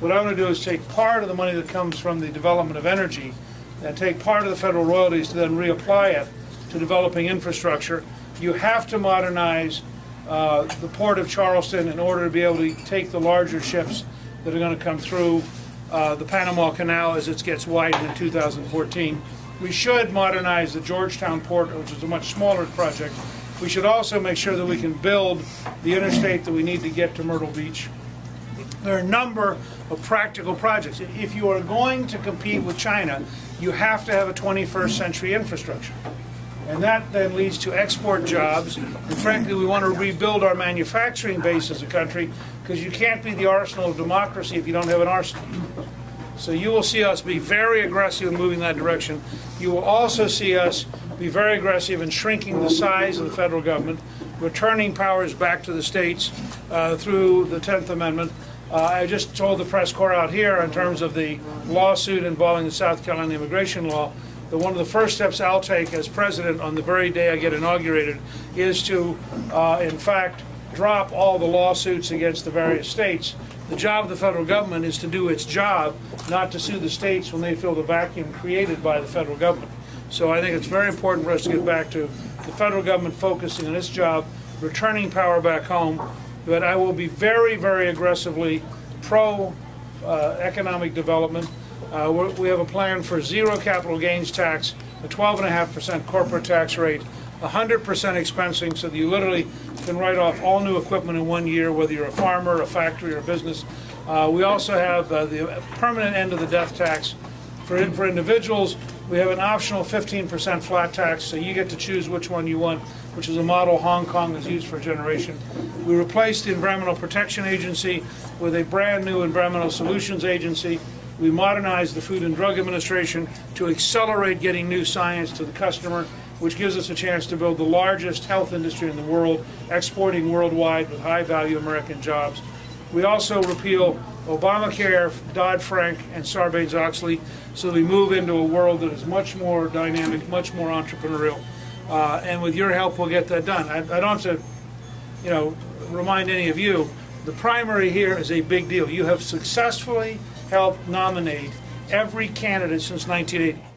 What I want to do is take part of the money that comes from the development of energy and take part of the federal royalties to then reapply it to developing infrastructure. You have to modernize the port of Charleston in order to be able to take the larger ships that are going to come through the Panama Canal as it gets widened in 2014. We should modernize the Georgetown port, which is a much smaller project. We should also make sure that we can build the interstate that we need to get to Myrtle Beach. There are a number of practical projects. If you are going to compete with China, you have to have a 21st century infrastructure. And that then leads to export jobs. And frankly, we want to rebuild our manufacturing base as a country, because you can't be the arsenal of democracy if you don't have an arsenal. So you will see us be very aggressive in moving that direction. You will also see us be very aggressive in shrinking the size of the federal government, returning powers back to the states through the 10th Amendment. I just told the press corps out here in terms of the lawsuit involving the South Carolina immigration law that one of the first steps I'll take as president on the very day I get inaugurated is to, in fact, drop all the lawsuits against the various states. The job of the federal government is to do its job, not to sue the states when they fill the vacuum created by the federal government. So I think it's very important for us to get back to the federal government focusing on its job, returning power back home. But I will be very, very aggressively pro-economic development. We have a plan for zero capital gains tax, a 12.5% corporate tax rate, 100% expensing, so that you literally can write off all new equipment in 1 year, whether you're a farmer, a factory, or a business. We also have the permanent end of the death tax. For individuals, we have an optional 15% flat tax, so you get to choose which one you want, which is a model Hong Kong has used for a generation. We replaced the Environmental Protection Agency with a brand new Environmental Solutions Agency. We modernized the Food and Drug Administration to accelerate getting new science to the customer, which gives us a chance to build the largest health industry in the world, exporting worldwide with high-value American jobs. We also repeal Obamacare, Dodd-Frank, and Sarbanes-Oxley, so we move into a world that is much more dynamic, much more entrepreneurial. And with your help, we'll get that done. I don't have to, remind any of you, the primary here is a big deal. You have successfully helped nominate every candidate since 1980.